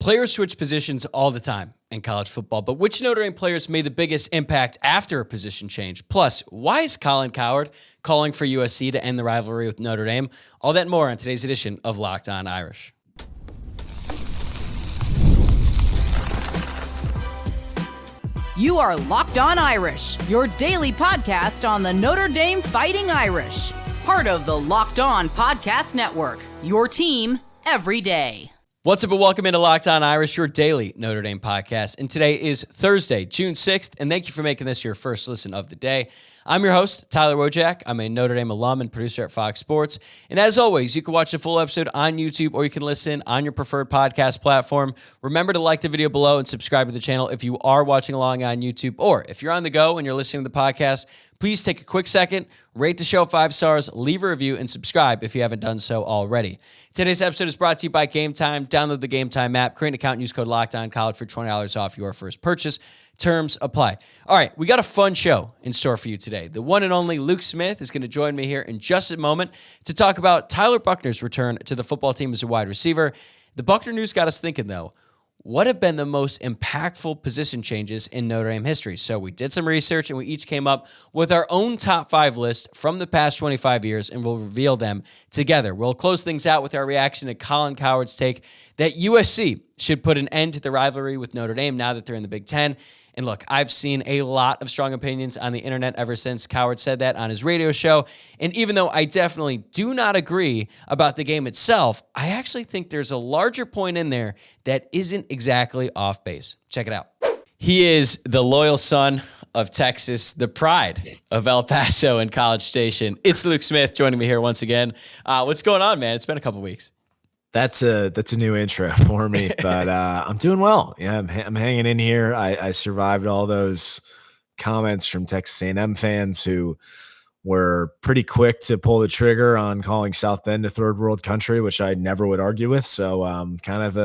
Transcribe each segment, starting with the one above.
Players switch positions all the time in college football, but which Notre Dame players made the biggest impact after a position change? Plus, why is Colin Cowherd calling for USC to end the rivalry with Notre Dame? All that and more on today's edition of Locked On Irish. You are Locked On Irish, your daily podcast on the Notre Dame Fighting Irish. Part of the Locked On Podcast Network, your team every day. What's up and welcome into Locked On Irish, your daily Notre Dame podcast. And today is Thursday, June 6th, and thank you for making this your first listen of the day. I'm your host, Tyler Wojciak. I'm a Notre Dame alum and producer at Fox Sports. And as always, you can watch the full episode on YouTube or you can listen on your preferred podcast platform. Remember to like the video below and subscribe to the channel if you are watching along on YouTube. Or if you're on the go and you're listening to the podcast, please take a quick second, rate the show 5 stars, leave a review, and subscribe if you haven't done so already. Today's episode is brought to you by Gametime. Download the Gametime app, create an account, and use code LOCKEDONCollege for $20 off your first purchase. Terms apply. All right, we got a fun show in store for you today. The one and only Luke Smith is going to join me here in just a moment to talk about Tyler Buchner's return to the football team as a wide receiver. The Buckner news got us thinking, though, what have been the most impactful position changes in Notre Dame history? So we did some research and we each came up with our own top 5 list from the past 25 years, and we'll reveal them together. We'll close things out with our reaction to Colin Cowherd's take that USC should put an end to the rivalry with Notre Dame now that they're in the Big Ten. And look, I've seen a lot of strong opinions on the internet ever since Cowherd said that on his radio show. And even though I definitely do not agree about the game itself, I actually think there's a larger point in there that isn't exactly off base. Check it out. He is the loyal son of Texas, the pride of El Paso and College Station. It's Luke Smith joining me here once again. What's going on, man? It's been a couple weeks. That's a new intro for me, but I'm doing well. Yeah, I'm hanging in here. I survived all those comments from Texas A&M fans who were pretty quick to pull the trigger on calling South Bend a third world country, which I never would argue with. So kind of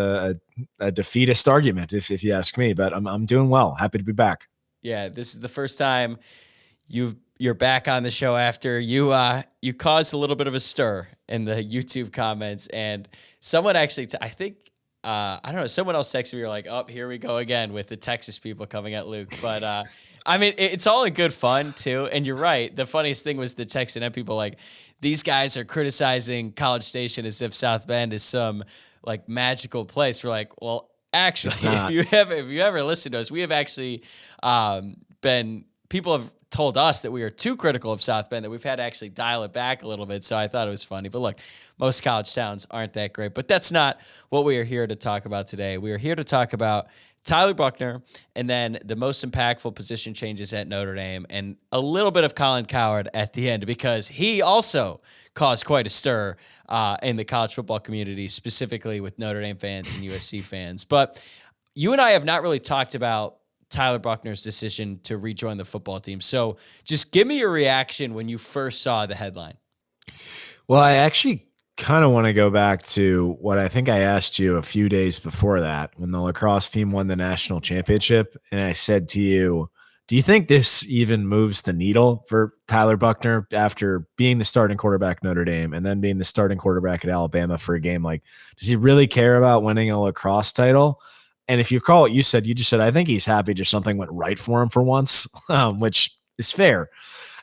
a defeatist argument, if you ask me. But I'm doing well. Happy to be back. Yeah, this is the first time you're back on the show after you caused a little bit of a stir in the YouTube comments, and someone actually, I don't know, someone else texted me, like, oh, here we go again with the Texas people coming at Luke. But I mean, it's all in good fun too. And you're right. The funniest thing was the Texas A&M people, like, these guys are criticizing College Station as if South Bend is some like magical place. We're like, well, actually, if you ever listen to us, we have actually people have told us that we are too critical of South Bend, that we've had to actually dial it back a little bit. So I thought it was funny. But look, most college towns aren't that great. But that's not what we are here to talk about today. We are here to talk about Tyler Buchner and then the most impactful position changes at Notre Dame and a little bit of Colin Cowherd at the end, because he also caused quite a stir in the college football community, specifically with Notre Dame fans and USC fans. But you and I have not really talked about Tyler Buchner's decision to rejoin the football team. So just give me your reaction when you first saw the headline. Well, I actually kind of want to go back to what I think I asked you a few days before that when the lacrosse team won the national championship. And I said to you, do you think this even moves the needle for Tyler Buchner after being the starting quarterback at Notre Dame and then being the starting quarterback at Alabama for a game? Like, does he really care about winning a lacrosse title? And if you recall what you just said, I think he's happy just something went right for him for once, which is fair.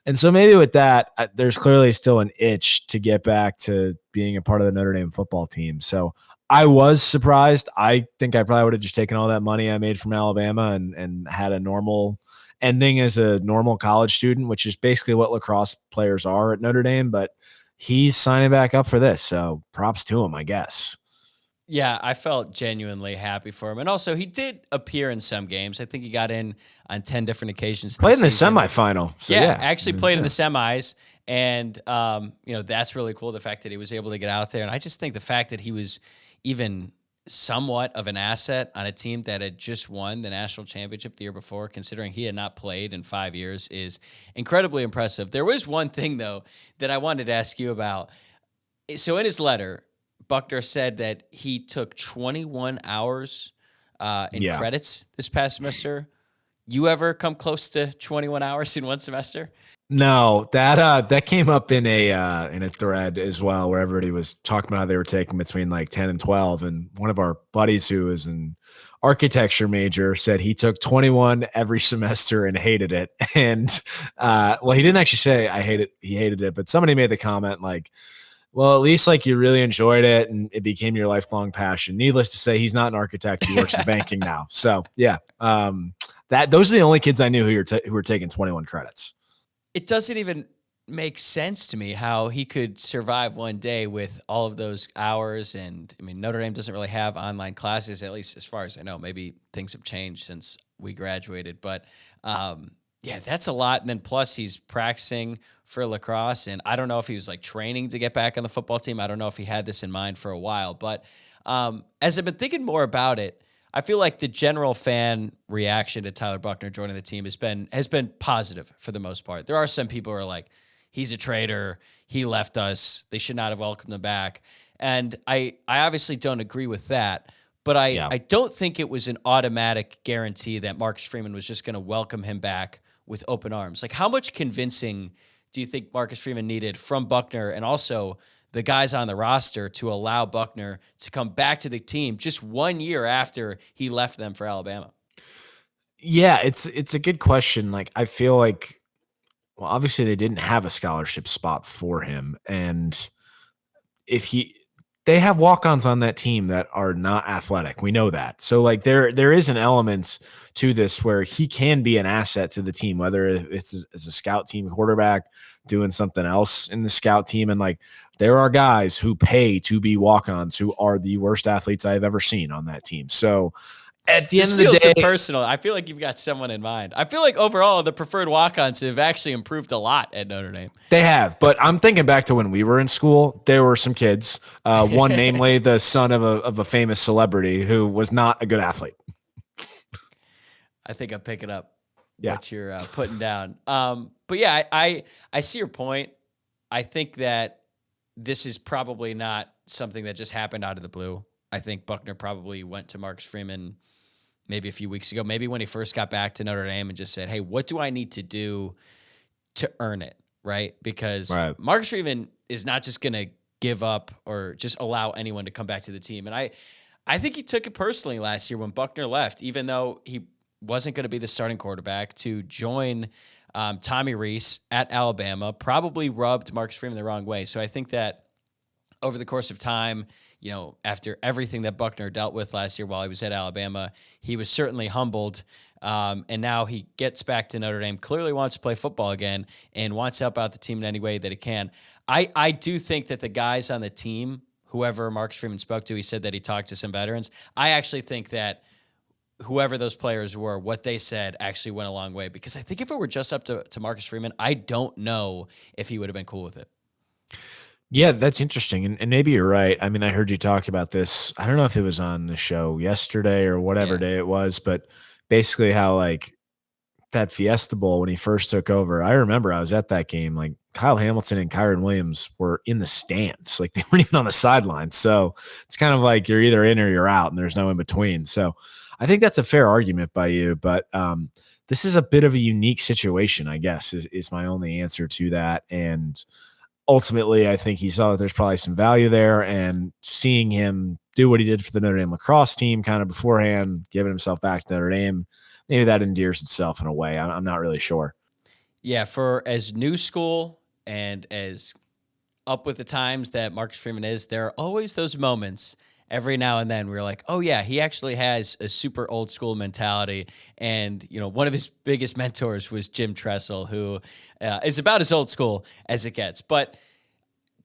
And so maybe with that, there's clearly still an itch to get back to being a part of the Notre Dame football team. So I was surprised. I think I probably would have just taken all that money I made from Alabama and had a normal ending as a normal college student, which is basically what lacrosse players are at Notre Dame. But he's signing back up for this. So props to him, I guess. Yeah, I felt genuinely happy for him. And also, he did appear in some games. I think he got in on 10 different occasions. Played in the semifinal. So yeah, actually played in the semis. And, that's really cool, the fact that he was able to get out there. And I just think the fact that he was even somewhat of an asset on a team that had just won the national championship the year before, considering he had not played in 5 years, is incredibly impressive. There was one thing, though, that I wanted to ask you about. So in his letter, Buckner said that he took 21 hours in credits this past semester. you ever come close to 21 hours in one semester? No, that came up in a thread as well, where everybody was talking about how they were taking between like 10 and 12. And one of our buddies who is an architecture major said he took 21 every semester and hated it. And well, he didn't actually say he hated it, but somebody made the comment like, well, at least like you really enjoyed it and it became your lifelong passion. Needless to say, he's not an architect. He works in banking now. So yeah, those are the only kids I knew who were taking 21 credits. It doesn't even make sense to me how he could survive one day with all of those hours. And I mean, Notre Dame doesn't really have online classes, at least as far as I know. Maybe things have changed since we graduated, but yeah, that's a lot. And then plus he's practicing for lacrosse, and I don't know if he was like training to get back on the football team. I don't know if he had this in mind for a while, but as I've been thinking more about it, I feel like the general fan reaction to Tyler Buchner joining the team has been positive for the most part. There are some people who are like, he's a traitor, he left us, they should not have welcomed him back. And I obviously don't agree with that, but I don't think it was an automatic guarantee that Marcus Freeman was just going to welcome him back with open arms. Like, how much convincing do you think Marcus Freeman needed from Buckner and also the guys on the roster to allow Buckner to come back to the team just 1 year after he left them for Alabama? Yeah, it's a good question. Like, I feel like, well, obviously they didn't have a scholarship spot for him. And they have walk-ons on that team that are not athletic. We know that. So like there is an element to this where he can be an asset to the team, whether it's as a scout team quarterback doing something else in the scout team. And like, there are guys who pay to be walk-ons who are the worst athletes I've ever seen on that team. So at the end of the day, this feels so personal. I feel like you've got someone in mind. I feel like overall the preferred walk-ons have actually improved a lot at Notre Dame. They have, but I'm thinking back to when we were in school. There were some kids, one namely the son of a famous celebrity who was not a good athlete. I think I'm picking up what you're putting down. But yeah, I see your point. I think that this is probably not something that just happened out of the blue. I think Buckner probably went to Marcus Freeman maybe a few weeks ago, maybe when he first got back to Notre Dame, and just said, hey, what do I need to do to earn it, right? Because Marcus Freeman is not just going to give up or just allow anyone to come back to the team. And I think he took it personally last year when Buckner left, even though he wasn't going to be the starting quarterback, to join Tommy Rees at Alabama, probably rubbed Marcus Freeman the wrong way. So I think that over the course of time, you know, after everything that Buckner dealt with last year while he was at Alabama, he was certainly humbled. And now he gets back to Notre Dame, clearly wants to play football again and wants to help out the team in any way that he can. I do think that the guys on the team, whoever Marcus Freeman spoke to, he said that he talked to some veterans. I actually think that whoever those players were, what they said actually went a long way, because I think if it were just up to Marcus Freeman, I don't know if he would have been cool with it. Yeah, that's interesting. And maybe you're right. I mean, I heard you talk about this. I don't know if it was on the show yesterday or whatever day it was, but basically how like that Fiesta Bowl when he first took over, I remember I was at that game. Like Kyle Hamilton and Kyron Williams were in the stands. Like they weren't even on the sideline. So it's kind of like you're either in or you're out and there's no in between. So I think that's a fair argument by you, but this is a bit of a unique situation, I guess, is my only answer to that. And ultimately, I think he saw that there's probably some value there, and seeing him do what he did for the Notre Dame lacrosse team kind of beforehand, giving himself back to Notre Dame, maybe that endears itself in a way. I'm not really sure. Yeah, for as new school and as up with the times that Marcus Freeman is, there are always those moments every now and then we're like, oh yeah, he actually has a super old school mentality. And, you know, one of his biggest mentors was Jim Tressel, who is about as old school as it gets. But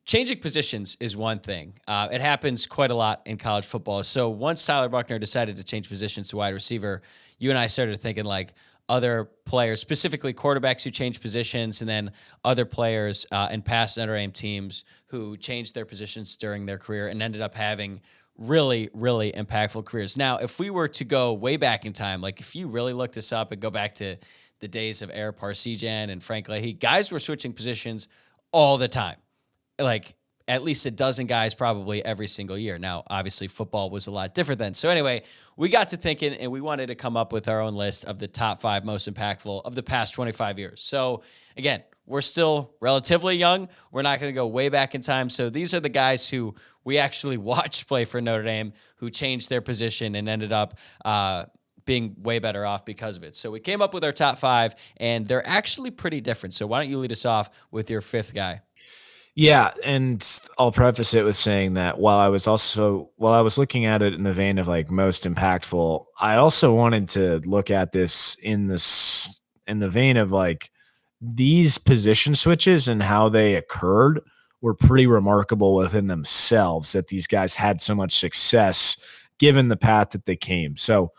changing positions is one thing. It happens quite a lot in college football. So once Tyler Buchner decided to change positions to wide receiver, you and I started thinking like other players, specifically quarterbacks who change positions, and then other players in past Notre Dame teams who changed their positions during their career and ended up having really, really impactful careers. Now, if we were to go way back in time, like if you really look this up and go back to the days of Eric Parsegian and Frank Leahy, guys were switching positions all the time. Like at least a dozen guys probably every single year. Now, obviously, football was a lot different then. So anyway, we got to thinking, and we wanted to come up with our own list of the top 5 most impactful of the past 25 years. So again, we're still relatively young. We're not going to go way back in time. So these are the guys who we actually watched play for Notre Dame, who changed their position and ended up being way better off because of it. So we came up with our top 5, and they're actually pretty different. So why don't you lead us off with your 5th guy? Yeah, and I'll preface it with saying that while I was looking at it in the vein of like most impactful, I also wanted to look at this in the vein of like these position switches and how they occurred were pretty remarkable within themselves, that these guys had so much success given the path that they came. So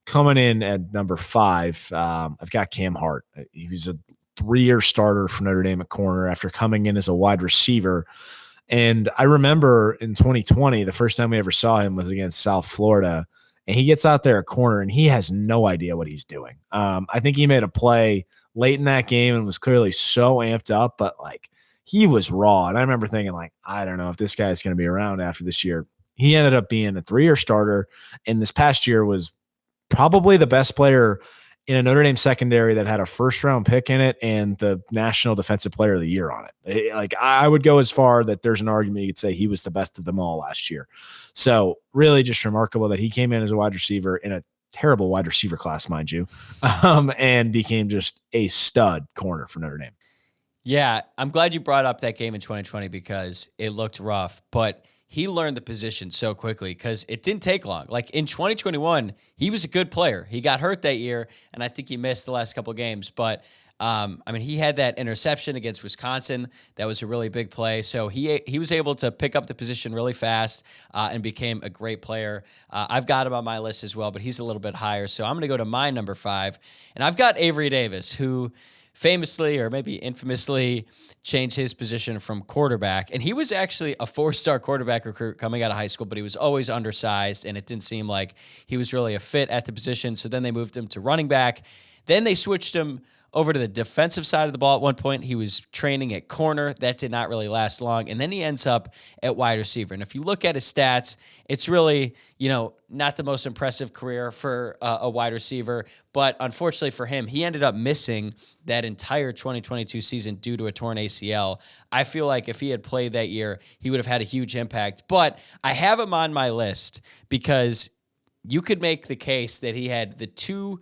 coming in at number 5, I've got Cam Hart. He was a 3-year starter for Notre Dame at corner after coming in as a wide receiver. And I remember in 2020, the first time we ever saw him was against South Florida, and he gets out there at corner and he has no idea what he's doing. I think he made a play late in that game and was clearly so amped up, but like he was raw. And I remember thinking like, I don't know if this guy's going to be around after this year. He ended up being a 3-year starter, and this past year was probably the best player in a Notre Dame secondary that had a first-round pick in it and the National Defensive Player of the Year on it. Like I would go as far that there's an argument you could say he was the best of them all last year. So really just remarkable that he came in as a wide receiver in a terrible wide receiver class, mind you, and became just a stud corner for Notre Dame. Yeah, I'm glad you brought up that game in 2020 because it looked rough, but he learned the position so quickly because it didn't take long. Like in 2021, he was a good player. He got hurt that year, and I think he missed the last couple of games. But, he had that interception against Wisconsin. That was a really big play. So he was able to pick up the position really fast and became a great player. I've got him on my list as well, but he's a little bit higher. So I'm going to go to my number 5, and I've got Avery Davis, who famously or maybe infamously changed his position from quarterback. And he was actually a 4-star quarterback recruit coming out of high school, but he was always undersized, and it didn't seem like he was really a fit at the position. So then they moved him to running back. Then they switched him over to the defensive side of the ball. At one point, he was training at corner. That did not really last long. And then he ends up at wide receiver. And if you look at his stats, it's really, not the most impressive career for a wide receiver. But unfortunately for him, he ended up missing that entire 2022 season due to a torn ACL. I feel like if he had played that year, he would have had a huge impact. But I have him on my list because you could make the case that he had the 2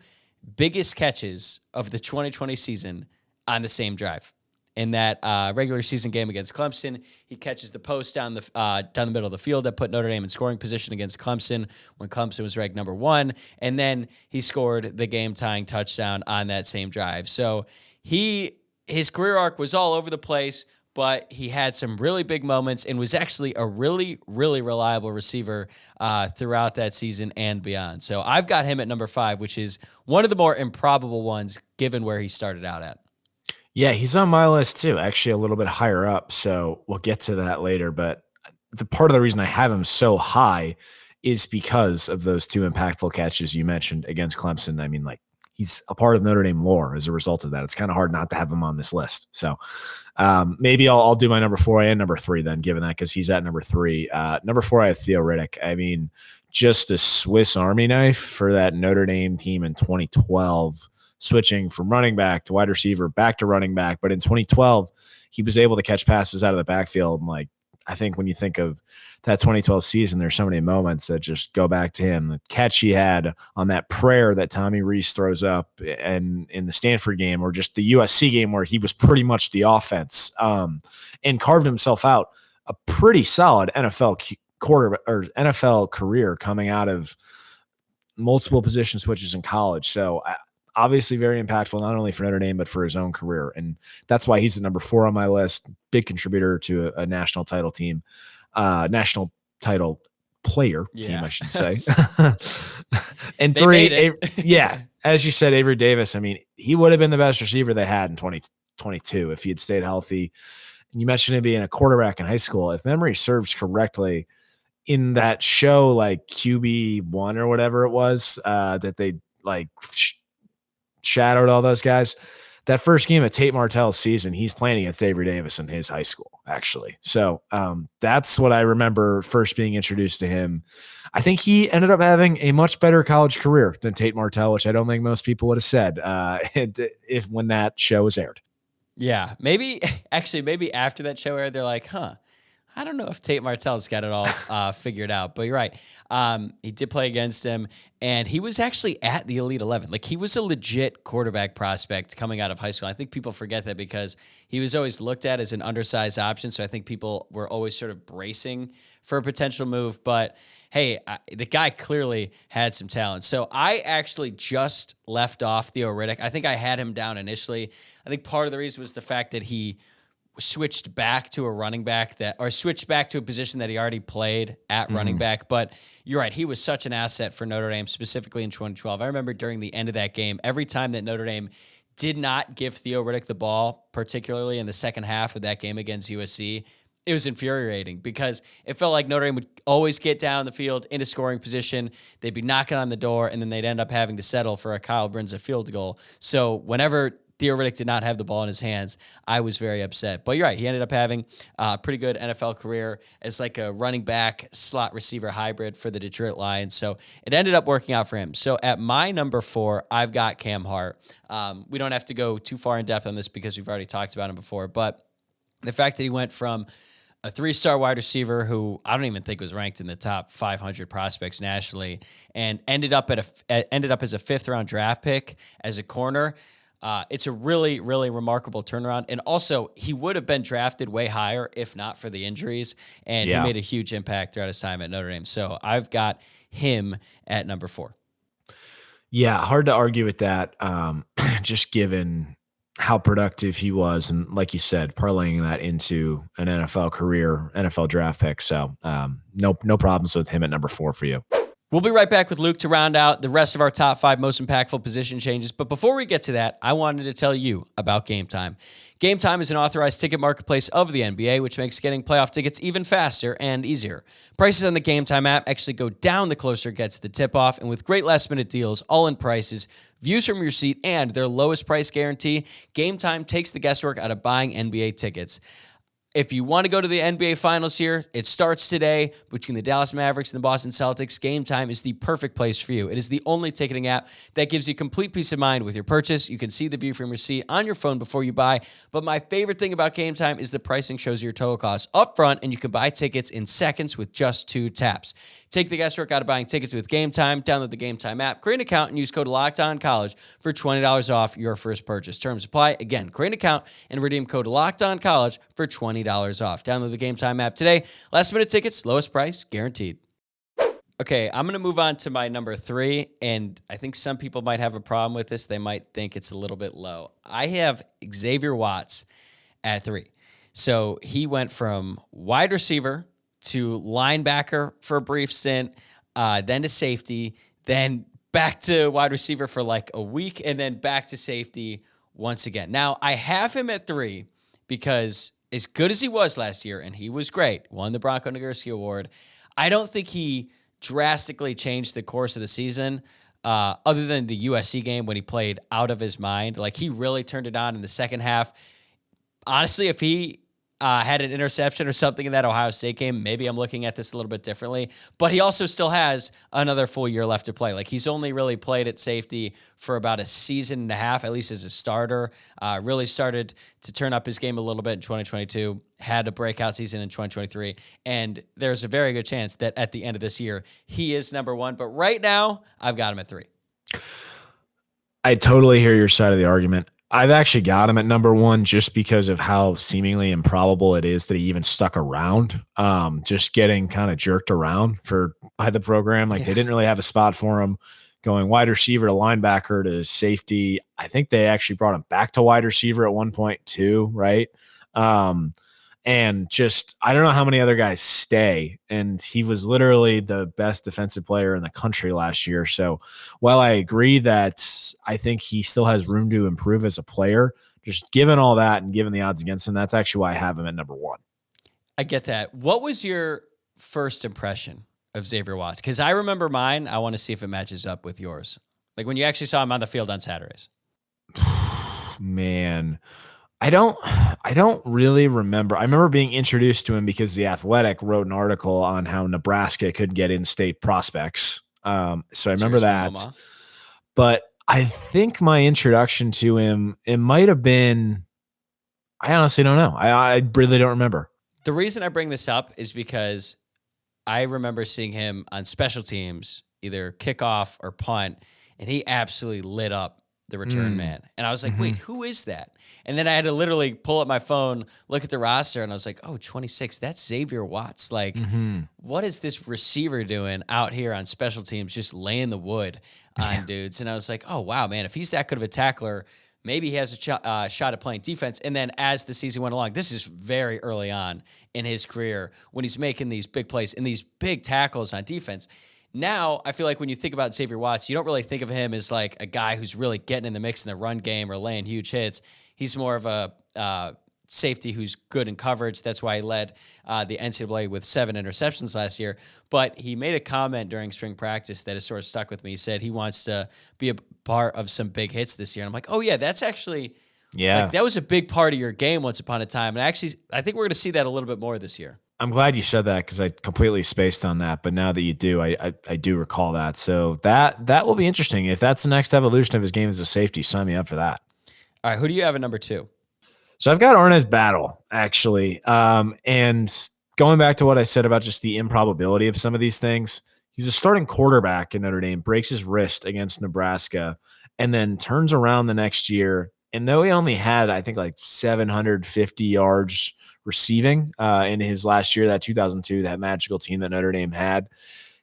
biggest catches of the 2020 season on the same drive. In that regular season game against Clemson, he catches the post down the middle of the field that put Notre Dame in scoring position against Clemson when Clemson was ranked number 1, and then he scored the game-tying touchdown on that same drive. So his career arc was all over the place, but he had some really big moments and was actually a really, really reliable receiver throughout that season and beyond. So I've got him at number 5, which is one of the more improbable ones given where he started out at. Yeah, he's on my list too, actually a little bit higher up. So we'll get to that later. But the part of the reason I have him so high is because of those 2 impactful catches you mentioned against Clemson. I mean, like, he's a part of Notre Dame lore as a result of that. It's kind of hard not to have him on this list. So maybe I'll do my number 4 and number 3 then, given that, because he's at number 3. Number 4, I have Theo Riddick. I mean, just a Swiss Army knife for that Notre Dame team in 2012, switching from running back to wide receiver back to running back. But in 2012, he was able to catch passes out of the backfield. And like, I think when you think of that 2012 season, there's so many moments that just go back to him. The catch he had on that prayer that Tommy Rees throws up and in the Stanford game, or just the USC game where he was pretty much the offense, and carved himself out a pretty solid NFL NFL career coming out of multiple position switches in college. So obviously very impactful, not only for Notre Dame, but for his own career. And that's why he's at number 4 on my list. Big contributor to a national title team, national title player team, I should say. And they 3, as you said, Avery Davis. I mean, he would have been the best receiver they had in 2022 if he had stayed healthy. And you mentioned him being a quarterback in high school. If memory serves correctly, in that show, like QB1 or whatever it was, that they like shadowed all those guys, that first game of Tate Martell's season, he's playing against Avery Davis in his high school, actually. So that's what I remember first being introduced to him. I think he ended up having a much better college career than Tate Martell, which I don't think most people would have said when that show was aired. Yeah, maybe after that show aired, they're like, I don't know if Tate Martell's got it all figured out, but you're right. He did play against him, and he was actually at the Elite 11. Like, he was a legit quarterback prospect coming out of high school. I think people forget that because he was always looked at as an undersized option, so I think people were always sort of bracing for a potential move. But, hey, the guy clearly had some talent. So I actually just left off Theo Riddick. I think I had him down initially. I think part of the reason was the fact that he switched back to a running back switched back to a position that he already played at running back. But you're right. He was such an asset for Notre Dame, specifically in 2012. I remember during the end of that game, every time that Notre Dame did not give Theo Riddick the ball, particularly in the second half of that game against USC, it was infuriating because it felt like Notre Dame would always get down the field into scoring position. They'd be knocking on the door, and then they'd end up having to settle for a Kyle Brinza field goal. So whenever Theo Riddick did not have the ball in his hands, I was very upset. But you're right. He ended up having a pretty good NFL career as like a running back slot receiver hybrid for the Detroit Lions. So it ended up working out for him. So at my number 4, I've got Cam Hart. We don't have to go too far in depth on this because we've already talked about him before. But the fact that he went from a 3-star wide receiver who I don't even think was ranked in the top 500 prospects nationally and ended up as a 5th-round draft pick as a corner. It's a really, really remarkable turnaround. And also, he would have been drafted way higher if not for the injuries. And he made a huge impact throughout his time at Notre Dame. So I've got him at number 4. Yeah, hard to argue with that, just given how productive he was. And like you said, parlaying that into an NFL career, NFL draft pick. So no problems with him at number 4 for you. We'll be right back with Luke to round out the rest of our top 5 most impactful position changes. But before we get to that, I wanted to tell you about Gametime. Gametime is an authorized ticket marketplace of the NBA, which makes getting playoff tickets even faster and easier. Prices on the Gametime app actually go down the closer it gets to the tip-off, and with great last-minute deals, all-in prices, views from your seat, and their lowest price guarantee, Gametime takes the guesswork out of buying NBA tickets. If you want to go to the NBA Finals here, it starts today between the Dallas Mavericks and the Boston Celtics. Gametime is the perfect place for you. It is the only ticketing app that gives you complete peace of mind with your purchase. You can see the view from your seat on your phone before you buy. But my favorite thing about Gametime is the pricing shows your total cost up front, and you can buy tickets in seconds with just 2 taps. Take the guesswork out of buying tickets with Gametime. Download the Gametime app, create an account, and use code LOCKEDONCollege for $20 off your first purchase. Terms apply. Again, create an account and redeem code LOCKEDONCollege for $20 off. Download the Gametime app today. Last minute tickets, lowest price, guaranteed. Okay, I'm going to move on to my number 3, and I think some people might have a problem with this. They might think it's a little bit low. I have Xavier Watts at 3. So he went from wide receiver to linebacker for a brief stint, then to safety, then back to wide receiver for like a week, and then back to safety once again. Now, I have him at 3 because as good as he was last year, and he was great, won the Bronco Nagurski Award, I don't think he drastically changed the course of the season, other than the USC game when he played out of his mind. Like, he really turned it on in the second half. Honestly, if he had an interception or something in that Ohio State game, maybe I'm looking at this a little bit differently. But he also still has another full year left to play. Like, he's only really played at safety for about a season and a half, at least as a starter. Really started to turn up his game a little bit in 2022, had a breakout season in 2023, and there's a very good chance that at the end of this year, he is number 1. But right now, I've got him at 3. I totally hear your side of the argument. I've actually got him at number 1 just because of how seemingly improbable it is that he even stuck around, just getting kind of jerked around by the program. Like, they didn't really have a spot for him going wide receiver to linebacker to safety. I think they actually brought him back to wide receiver at one point too, right? And just, I don't know how many other guys stay. And he was literally the best defensive player in the country last year. So while I agree that I think he still has room to improve as a player, just given all that and given the odds against him, that's actually why I have him at number 1. I get that. What was your first impression of Xavier Watts? Because I remember mine. I want to see if it matches up with yours. Like, when you actually saw him on the field on Saturdays. man. I don't really remember. I remember being introduced to him because The Athletic wrote an article on how Nebraska could get in-state prospects. So I remember that. But I think my introduction to him, it might have been, I honestly don't know. I really don't remember. The reason I bring this up is because I remember seeing him on special teams, either kickoff or punt, and he absolutely lit up the return man. And I was like, wait, who is that? And then I had to literally pull up my phone, look at the roster, and I was like, oh, 26, that's Xavier Watts. Like, what is this receiver doing out here on special teams, just laying the wood on dudes? And I was like, oh, wow, man, if he's that good of a tackler, maybe he has a shot at playing defense. And then as the season went along, this is very early on in his career when he's making these big plays and these big tackles on defense. Now, I feel like when you think about Xavier Watts, you don't really think of him as like a guy who's really getting in the mix in the run game or laying huge hits. He's more of a safety who's good in coverage. That's why he led the NCAA with 7 interceptions last year. But he made a comment during spring practice that has sort of stuck with me. He said he wants to be a part of some big hits this year. And I'm like, oh, yeah, that's actually like, that was a big part of your game once upon a time. And actually, I think we're going to see that a little bit more this year. I'm glad you said that because I completely spaced on that. But now that you do, I do recall that. So that will be interesting. If that's the next evolution of his game as a safety, sign me up for that. All right, who do you have at number 2? So I've got Arnaz Battle, actually. And going back to what I said about just the improbability of some of these things, he's a starting quarterback in Notre Dame, breaks his wrist against Nebraska, and then turns around the next year. And though he only had, I think, like 750 yards receiving in his last year, that 2002, that magical team that Notre Dame had,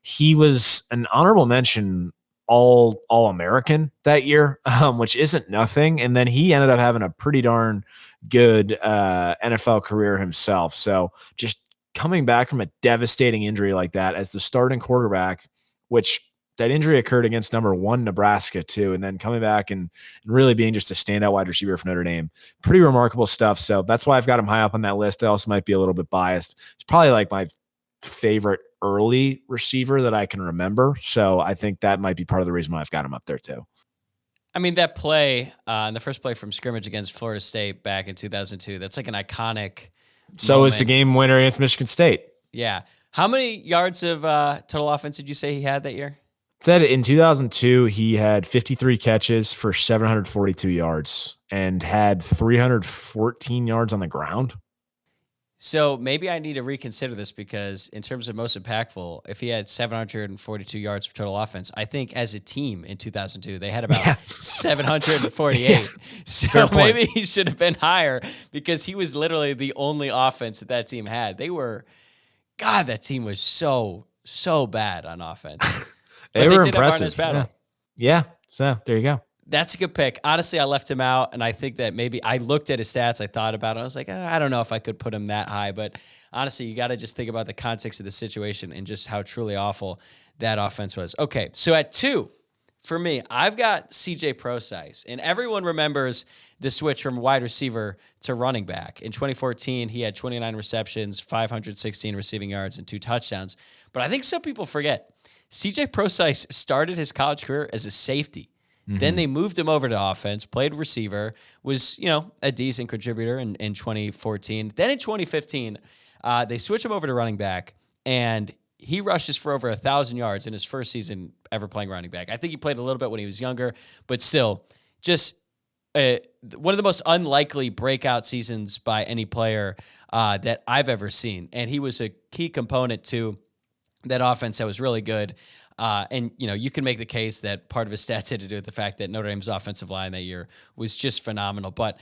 he was an honorable mention All-American that year, which isn't nothing. And then he ended up having a pretty darn good NFL career himself. So just coming back from a devastating injury like that as the starting quarterback, which that injury occurred against number 1 Nebraska too, and then coming back and really being just a standout wide receiver for Notre Dame. Pretty remarkable stuff. So that's why I've got him high up on that list. I also might be a little bit biased. It's probably like my favorite early receiver that I can remember. So I think that might be part of the reason why I've got him up there too. I mean, that play, the first play from scrimmage against Florida State back in 2002, that's like an iconic So moment. is the game winner against Michigan State. Yeah. How many yards of total offense did you say he had that year? Said in 2002, he had 53 catches for 742 yards and had 314 yards on the ground. So maybe I need to reconsider this because in terms of most impactful, if he had 742 yards for total offense, I think as a team in 2002, they had about 748. Yeah. So maybe he should have been higher because he was literally the only offense that team had. That team was so bad on offense. They were impressive. Have Arnaz Battle. Yeah. So there you go. That's a good pick. Honestly, I left him out, and I think that maybe I looked at his stats. I thought about it. I was like, I don't know if I could put him that high. But honestly, you got to just think about the context of the situation and just how truly awful that offense was. Okay, so at 2, for me, I've got CJ Prosise. And everyone remembers the switch from wide receiver to running back. In 2014, he had 29 receptions, 516 receiving yards, and 2 touchdowns. But I think some people forget, CJ Prosise started his college career as a safety. Then they moved him over to offense, played receiver, was, a decent contributor in 2014. Then in 2015, they switched him over to running back, and he rushes for over 1,000 yards in his first season ever playing running back. I think he played a little bit when he was younger, but still, just one of the most unlikely breakout seasons by any player that I've ever seen. And he was a key component to that offense that was really good. And you can make the case that part of his stats had to do with the fact that Notre Dame's offensive line that year was just phenomenal. But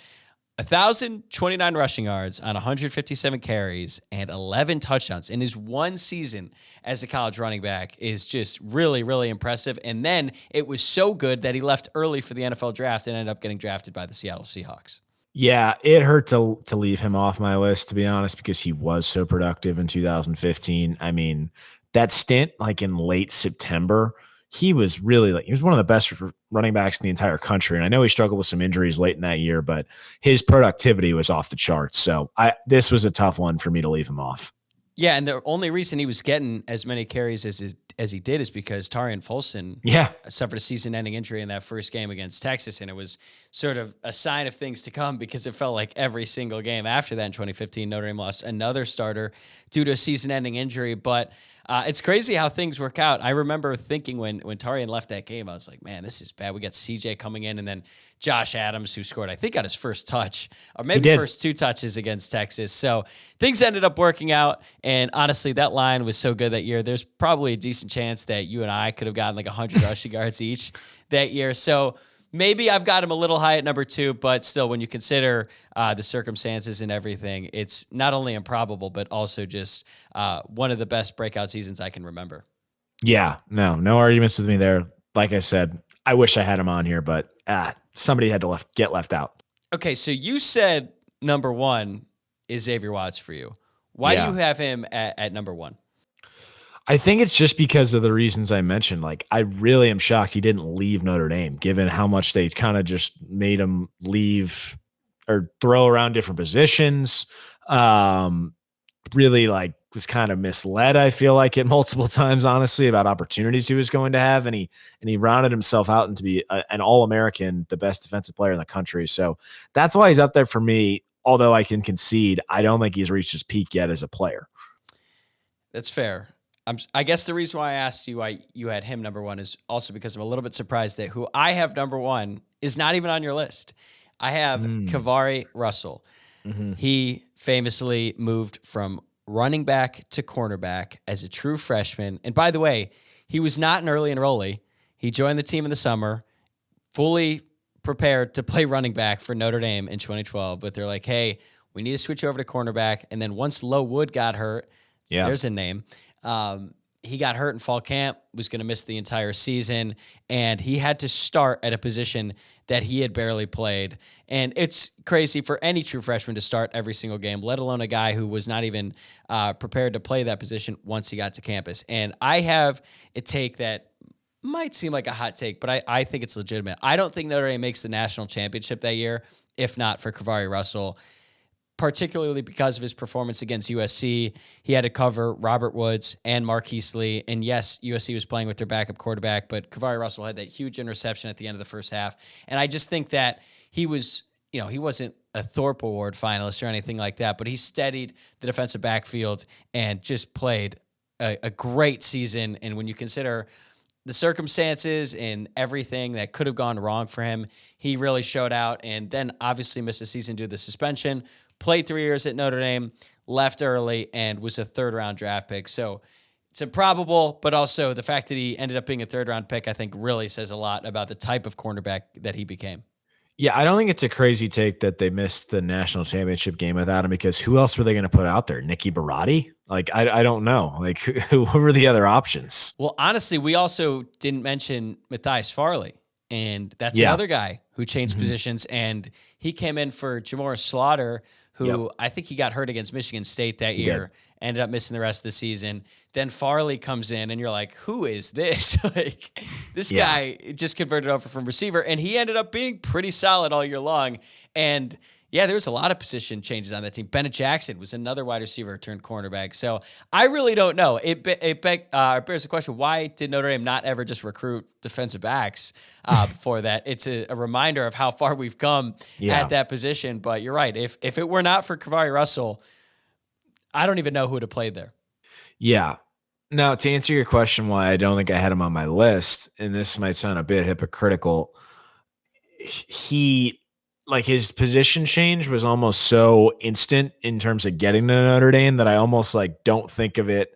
1,029 rushing yards on 157 carries and 11 touchdowns in his one season as a college running back is just really, really impressive. And then it was so good that he left early for the NFL draft and ended up getting drafted by the Seattle Seahawks. Yeah, it hurt to leave him off my list, to be honest, because he was so productive in 2015. I mean, that stint, like in late September, he was really he was one of the best running backs in the entire country. And I know he struggled with some injuries late in that year, but his productivity was off the charts. So this was a tough one for me to leave him off. Yeah, and the only reason he was getting as many carries as as he did is because Tarian Folston suffered a season-ending injury in that first game against Texas, and it was sort of a sign of things to come because it felt like every single game after that in 2015, Notre Dame lost another starter due to a season-ending injury. But it's crazy how things work out. I remember thinking when Tarian left that game, I was like, man, this is bad. We got CJ coming in, and then Josh Adams, who scored, I think, got his first touch, or maybe first 2 touches against Texas. So things ended up working out, and honestly, that line was so good that year. There's probably a decent chance that you and I could have gotten like 100 rushing yards each that year. So maybe I've got him a little high at number 2, but still, when you consider the circumstances and everything, it's not only improbable, but also just one of the best breakout seasons I can remember. Yeah, no arguments with me there. Like I said, I wish I had him on here, but somebody had to get left out. Okay, so you said number 1 is Xavier Watts for you. Why do you have him at number 1? I think it's just because of the reasons I mentioned. Like, I really am shocked he didn't leave Notre Dame, given how much they kind of just made him leave or throw around different positions. Really, like, was kind of misled, I feel like, it multiple times, honestly, about opportunities he was going to have. And he rounded himself out into be an All-American, the best defensive player in the country. So that's why he's up there for me. Although I can concede, I don't think he's reached his peak yet as a player. That's fair. I guess the reason why I asked you why you had him number 1 is also because I'm a little bit surprised that who I have number 1 is not even on your list. I have Kavari Russell. Mm-hmm. He famously moved from running back to cornerback as a true freshman. And by the way, he was not an early enrollee. He joined the team in the summer, fully prepared to play running back for Notre Dame in 2012. But they're like, hey, we need to switch over to cornerback. And then once Low Wood got hurt, there's a name. He got hurt in fall camp, was going to miss the entire season, and he had to start at a position that he had barely played. And it's crazy for any true freshman to start every single game, let alone a guy who was not even prepared to play that position once he got to campus. And I have a take that might seem like a hot take, but I think it's legitimate. I don't think Notre Dame makes the national championship that year, if not for Kavari Russell, particularly because of his performance against USC. He had to cover Robert Woods and Marquise Lee. And yes, USC was playing with their backup quarterback, but Kavari Russell had that huge interception at the end of the first half. And I just think that he was, he wasn't a Thorpe Award finalist or anything like that, but he steadied the defensive backfield and just played a great season. And when you consider the circumstances and everything that could have gone wrong for him, he really showed out, and then obviously missed a season due to the suspension. Played 3 years at Notre Dame, left early, and was a third-round draft pick. So it's improbable, but also the fact that he ended up being a third-round pick, I think, really says a lot about the type of cornerback that he became. Yeah, I don't think it's a crazy take that they missed the national championship game without him, because who else were they going to put out there? Nicky Barotti? Like, I don't know. Like, who were the other options? Well, honestly, we also didn't mention Matthias Farley, and that's another guy who changed positions, and he came in for Jamora Slaughter, who I think he got hurt against Michigan State that year, ended up missing the rest of the season. Then Farley comes in, and you're like, who is this? Like, this guy just converted over from receiver, and he ended up being pretty solid all year long. And yeah, there was a lot of position changes on that team. Bennett Jackson was another wide receiver turned cornerback. So I really don't know. It bears the question, why did Notre Dame not ever just recruit defensive backs before that? It's a reminder of how far we've come at that position. But you're right. If it were not for Kavari Russell, I don't even know who would have played there. Yeah. Now, to answer your question why I don't think I had him on my list, and this might sound a bit hypocritical, his position change was almost so instant in terms of getting to Notre Dame that I almost don't think of it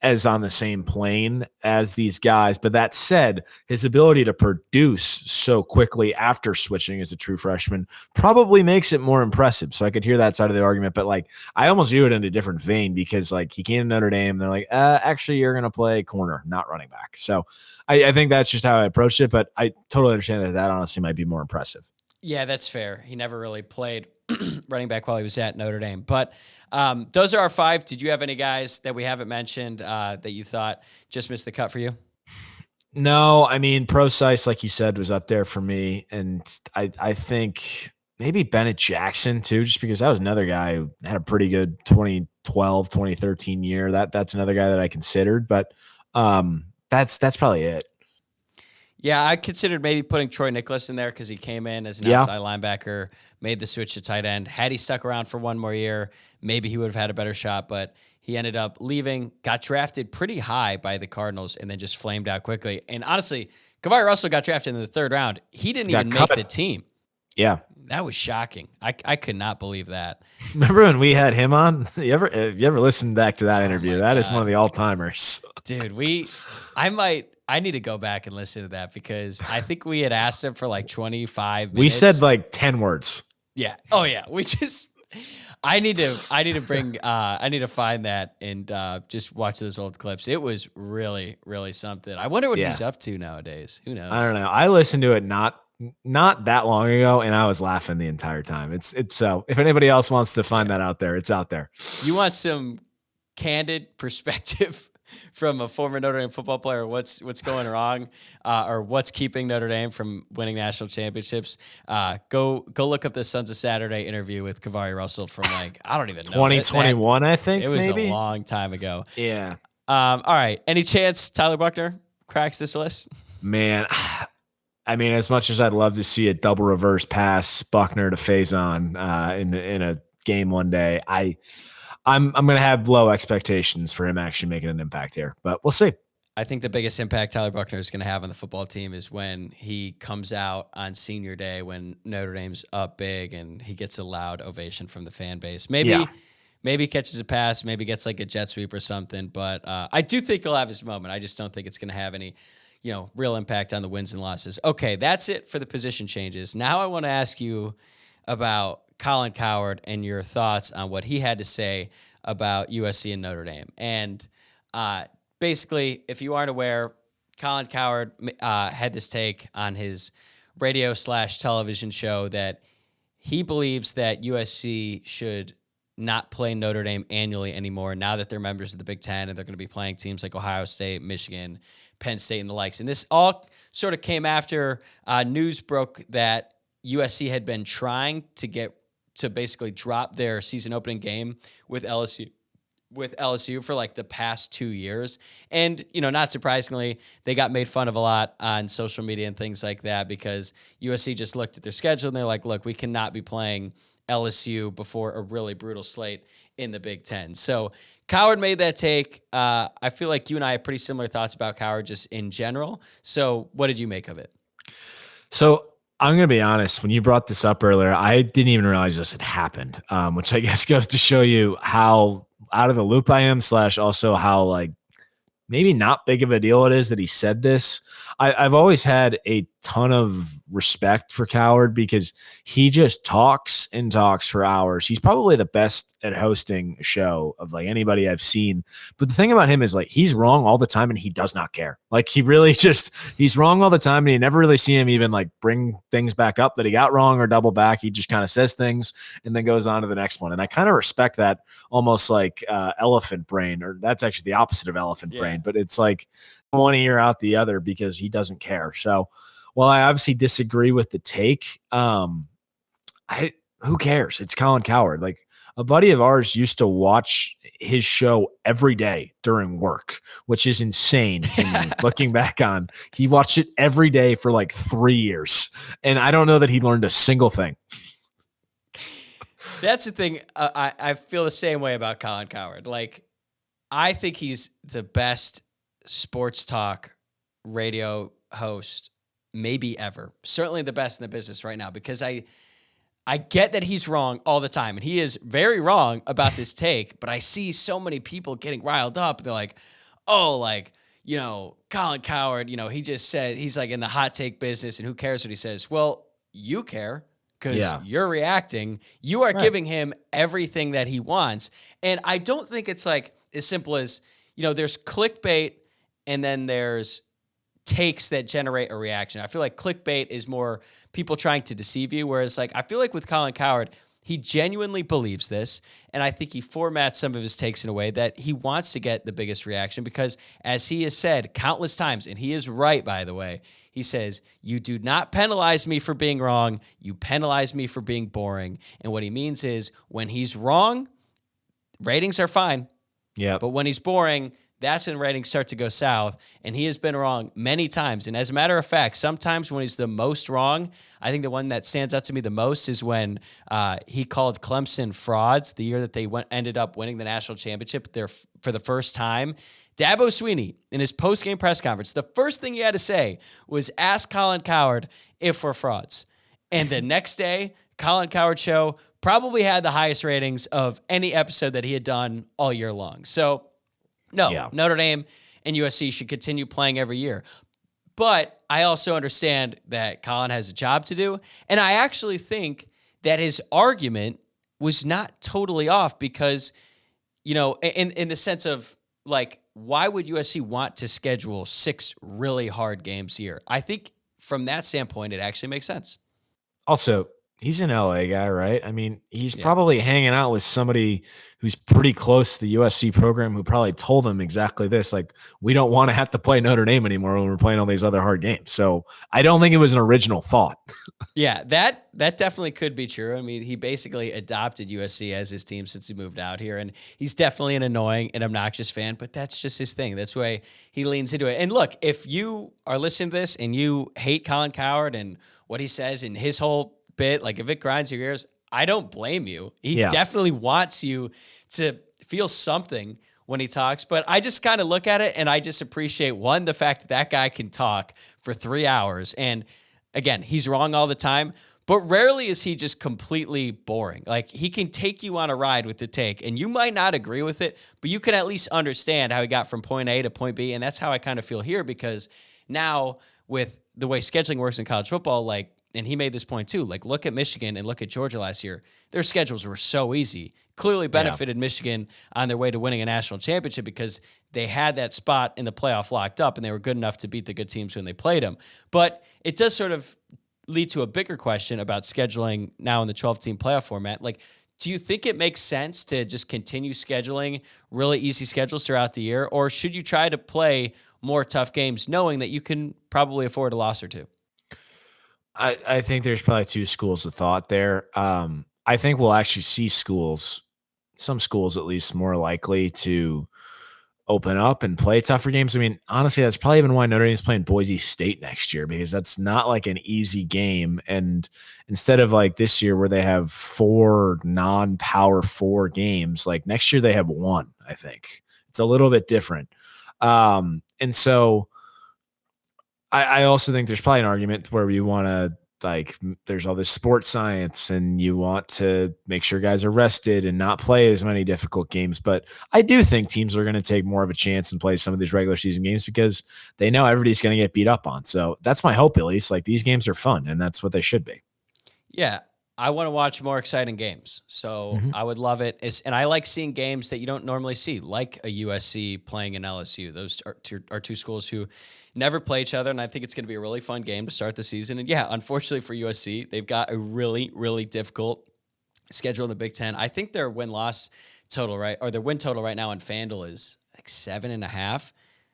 as on the same plane as these guys. But that said, his ability to produce so quickly after switching as a true freshman probably makes it more impressive. So I could hear that side of the argument, but I almost view it in a different vein, because he came to Notre Dame. They're like, actually, you're going to play corner, not running back. So I think that's just how I approached it, but I totally understand that honestly might be more impressive. Yeah, that's fair. He never really played running back while he was at Notre Dame. But those are our 5. Did you have any guys that we haven't mentioned that you thought just missed the cut for you? No, I mean, Procise, like you said, was up there for me. And I think maybe Bennett Jackson too, just because that was another guy who had a pretty good 2012, 2013 year. That's another guy that I considered. But That's probably it. Yeah, I considered maybe putting Troy Nicholas in there because he came in as an outside linebacker, made the switch to tight end. Had he stuck around for one more year, maybe he would have had a better shot, but he ended up leaving, got drafted pretty high by the Cardinals, and then just flamed out quickly. And honestly, Kavai Russell got drafted in the 3rd round. He didn't even make the team. Yeah. That was shocking. I could not believe that. Remember when we had him on? You ever listened back to that interview? That is one of the all-timers. Dude, I need to go back and listen to that because I think we had asked him for like 25 minutes. We said like 10 words. Yeah. Oh yeah. I need to find that and just watch those old clips. It was really, really something. I wonder what he's up to nowadays. Who knows? I don't know. I listened to it not that long ago, and I was laughing the entire time. It's so if anybody else wants to find that out there, it's out there. You want some candid perspective from a former Notre Dame football player, what's going wrong, or what's keeping Notre Dame from winning national championships? Go look up the Sons of Saturday interview with Kavai Russell from I don't even know 2021. I think it was maybe a long time ago. Yeah. All right. Any chance Tyler Buchner cracks this list? Man, I mean, as much as I'd love to see a double reverse pass Buckner to Faison in a game one day, I'm going to have low expectations for him actually making an impact here, but we'll see. I think the biggest impact Tyler Buchner is going to have on the football team is when he comes out on senior day when Notre Dame's up big and he gets a loud ovation from the fan base. Maybe catches a pass, maybe gets like a jet sweep or something, but I do think he'll have his moment. I just don't think it's going to have any real impact on the wins and losses. Okay, that's it for the position changes. Now I want to ask you about Colin Cowherd and your thoughts on what he had to say about USC and Notre Dame. And basically, if you aren't aware, Colin Cowherd had this take on his radio/television show that he believes that USC should not play Notre Dame annually anymore now that they're members of the Big Ten and they're going to be playing teams like Ohio State, Michigan, Penn State, and the likes. And this all sort of came after news broke that USC had been trying to basically drop their season opening game with LSU for like the past 2 years. And, not surprisingly, they got made fun of a lot on social media and things like that because USC just looked at their schedule and they're like, look, we cannot be playing LSU before a really brutal slate in the Big Ten. So Cowherd made that take. I feel like you and I have pretty similar thoughts about Cowherd just in general. So what did you make of it? So I'm going to be honest. When you brought this up earlier, I didn't even realize this had happened, which I guess goes to show you how out of the loop I am, / also how maybe not big of a deal it is that he said this. I've always had a ton of respect for Cowherd because he just talks and talks for hours. He's probably the best at hosting a show of anybody I've seen. But the thing about him is he's wrong all the time and he does not care. He really he's wrong all the time and you never really see him even bring things back up that he got wrong or double back. He just kind of says things and then goes on to the next one. And I kind of respect that almost like elephant brain, or that's actually the opposite of elephant brain, but it's one ear out the other because he doesn't care. So while I obviously disagree with the take, who cares? It's Colin Cowherd. A buddy of ours used to watch his show every day during work, which is insane to me. Looking back on, he watched it every day for 3 years. And I don't know that he learned a single thing. That's the thing. I feel the same way about Colin Cowherd. I think he's the best sports talk radio host maybe ever. Certainly the best in the business right now because I get that he's wrong all the time, and he is very wrong about this take, but I see so many people getting riled up. They're like, Colin Cowherd, he just said he's in the hot take business, and who cares what he says? Well, you care because you're reacting. You are giving him everything that he wants, and I don't think it's as simple as, there's clickbait and then there's takes that generate a reaction. I feel like clickbait is more people trying to deceive you, whereas I feel like with Colin Cowherd, he genuinely believes this, and I think he formats some of his takes in a way that he wants to get the biggest reaction because, as he has said countless times, and he is right, by the way, he says, you do not penalize me for being wrong, you penalize me for being boring. And what he means is when he's wrong, ratings are fine. Yeah. But when he's boring, that's when ratings start to go south. And he has been wrong many times. And as a matter of fact, sometimes when he's the most wrong, I think the one that stands out to me the most is when he called Clemson frauds the year that they ended up winning the national championship there for the first time. Dabo Swinney, in his post-game press conference, the first thing he had to say was ask Colin Cowherd if we're frauds. And the next day, Colin Cowherd show probably had the highest ratings of any episode that he had done all year long. So, no, Notre Dame and USC should continue playing every year. But I also understand that Colin has a job to do. And I actually think that his argument was not totally off because, in the sense of, like, why would USC want to schedule 6 really hard games here? I think from that standpoint, it actually makes sense. Also, he's an LA guy, right? I mean, he's probably hanging out with somebody who's pretty close to the USC program who probably told him exactly this. Like, we don't want to have to play Notre Dame anymore when we're playing all these other hard games. So I don't think it was an original thought. Yeah, that definitely could be true. I mean, he basically adopted USC as his team since he moved out here. And he's definitely an annoying and obnoxious fan, but that's just his thing. That's why he leans into it. And look, if you are listening to this and you hate Colin Cowherd and what he says and his whole bit, like if it grinds your ears, I don't blame you. He definitely wants you to feel something when he talks, but I just kind of look at it and I just appreciate, one, the fact that guy can talk for 3 hours. And again, he's wrong all the time, but rarely is he just completely boring. Like, he can take you on a ride with the take and you might not agree with it, but you can at least understand how he got from point A to point B. And that's how I kind of feel here, because now with the way scheduling works in college football, like, and he made this point too, like, look at Michigan and look at Georgia last year. Their schedules were so easy. Clearly benefited Michigan on their way to winning a national championship because they had that spot in the playoff locked up and they were good enough to beat the good teams when they played them. But it does sort of lead to a bigger question about scheduling now in the 12-team playoff format. Like, do you think it makes sense to just continue scheduling really easy schedules throughout the year, or should you try to play more tough games knowing that you can probably afford a loss or two? I think there's probably 2 schools of thought there. I think we'll actually see some schools at least, more likely to open up and play tougher games. I mean, honestly, that's probably even why Notre Dame is playing Boise State next year, because that's not like an easy game. And instead of like this year where they have 4 non-power 4 games, like next year they have 1, I think. It's a little bit different. And so I also think there's probably an argument where we want to, like, there's all this sports science and you want to make sure guys are rested and not play as many difficult games. But I do think teams are going to take more of a chance and play some of these regular season games because they know everybody's going to get beat up on. So that's my hope, at least. Like, these games are fun and that's what they should be. Yeah. I want to watch more exciting games. So I would love it. And I like seeing games that you don't normally see, like a USC playing an LSU. Those are 2 schools who never play each other, and I think it's going to be a really fun game to start the season. And yeah, unfortunately for USC, they've got a really, really difficult schedule in the Big Ten. I think their win-loss total, right, or their win total right now on FanDuel is like 7.5.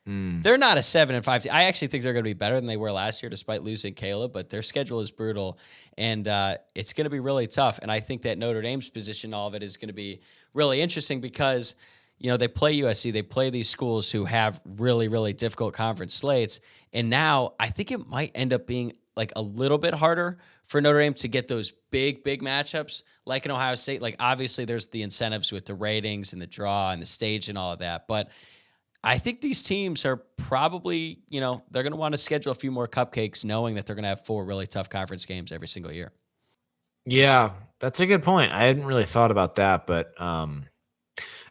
They're not a 7-5 team. I actually think they're going to be better than they were last year, despite losing Caleb. But their schedule is brutal, and it's going to be really tough. And I think that Notre Dame's position, all of it, is going to be really interesting because, they play USC, they play these schools who have really, really difficult conference slates, and now I think it might end up being like a little bit harder for Notre Dame to get those big, big matchups like in Ohio State. Like, obviously, there's the incentives with the ratings and the draw and the stage and all of that, but I think these teams are probably, they're going to want to schedule a few more cupcakes knowing that they're going to have 4 really tough conference games every single year. Yeah, that's a good point. I hadn't really thought about that, but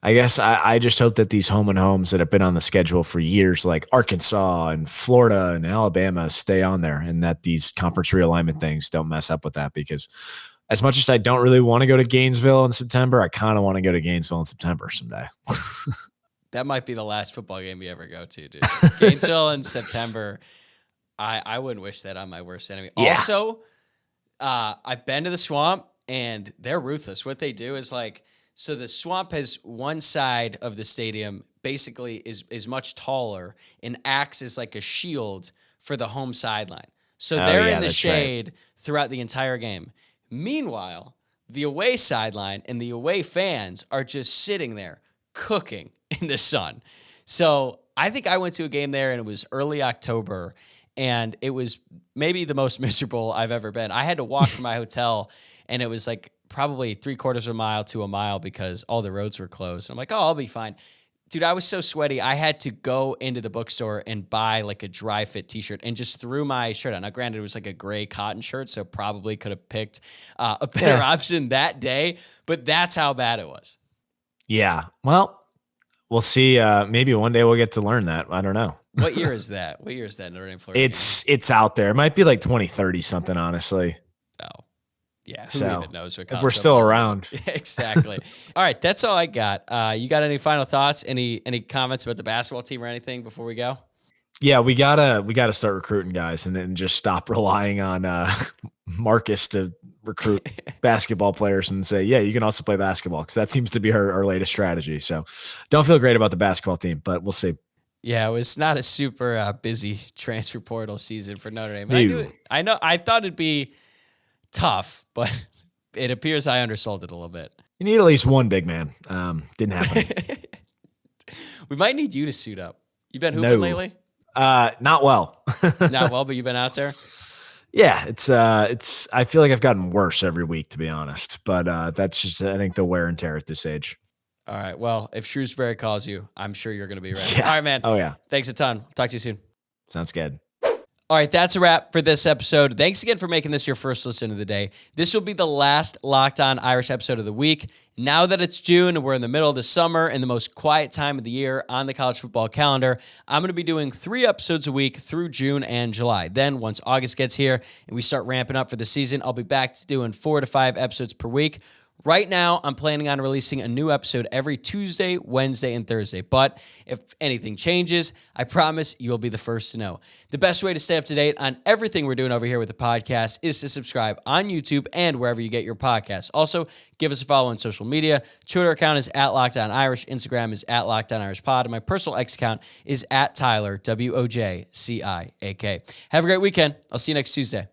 I guess I just hope that these home and homes that have been on the schedule for years, like Arkansas and Florida and Alabama, stay on there, and that these conference realignment things don't mess up with that, because as much as I don't really want to go to Gainesville in September, I kind of want to go to Gainesville in September someday. That might be the last football game we ever go to, dude. Gainesville in September. I wouldn't wish that on my worst enemy. Yeah. Also, I've been to the Swamp, and they're ruthless. What they do is so the Swamp has one side of the stadium basically is much taller and acts as like a shield for the home sideline. So they're in the shade throughout the entire game. Meanwhile, the away sideline and the away fans are just sitting there cooking in the sun. So I think I went to a game there and it was early October and it was maybe the most miserable I've ever been. I had to walk from my hotel and it was like probably 3/4 of a mile to a mile because all the roads were closed. And I'm like, oh, I'll be fine. Dude, I was so sweaty. I had to go into the bookstore and buy like a dry fit t-shirt and just threw my shirt on. Now, granted, it was like a gray cotton shirt, so probably could have picked a better option that day, but that's how bad it was. Yeah. Well, we'll see. Maybe one day we'll get to learn that. I don't know. What year is that? What year is that Notre Dame Florida? It's out there. It might be like 2030 something, honestly. Oh. Yeah, who So, even knows what if we're still around. Exactly. All right, that's all I got. You got any final thoughts? Any comments about the basketball team or anything before we go? Yeah, we gotta start recruiting guys and then just stop relying on Marcus to recruit basketball players and say, yeah, you can also play basketball, because that seems to be our latest strategy. So don't feel great about the basketball team, but we'll see. Yeah, it was not a super busy transfer portal season for Notre Dame. I thought it'd be tough, but it appears I undersold it a little bit. You need at least one big man. Didn't happen. We might need you to suit up. You been hooping lately? Not well. Not well, but you've been out there? Yeah, it's I feel like I've gotten worse every week, to be honest. But that's just, I think, the wear and tear at this age. All right. Well, if Shrewsbury calls you, I'm sure you're going to be ready. Yeah. All right, man. Oh, yeah. Thanks a ton. Talk to you soon. Sounds good. All right, that's a wrap for this episode. Thanks again for making this your first listen of the day. This will be the last Locked On Irish episode of the week. Now that it's June and we're in the middle of the summer and the most quiet time of the year on the college football calendar, I'm going to be doing 3 episodes a week through June and July. Then once August gets here and we start ramping up for the season, I'll be back to doing 4 to 5 episodes per week. Right now, I'm planning on releasing a new episode every Tuesday, Wednesday, and Thursday. But if anything changes, I promise you will be the first to know. The best way to stay up to date on everything we're doing over here with the podcast is to subscribe on YouTube and wherever you get your podcasts. Also, give us a follow on social media. Twitter account is @LockedOnIrish. Instagram is @LockedOnIrishPod. And my personal X account is @Tyler, WOJCIAK. Have a great weekend. I'll see you next Tuesday.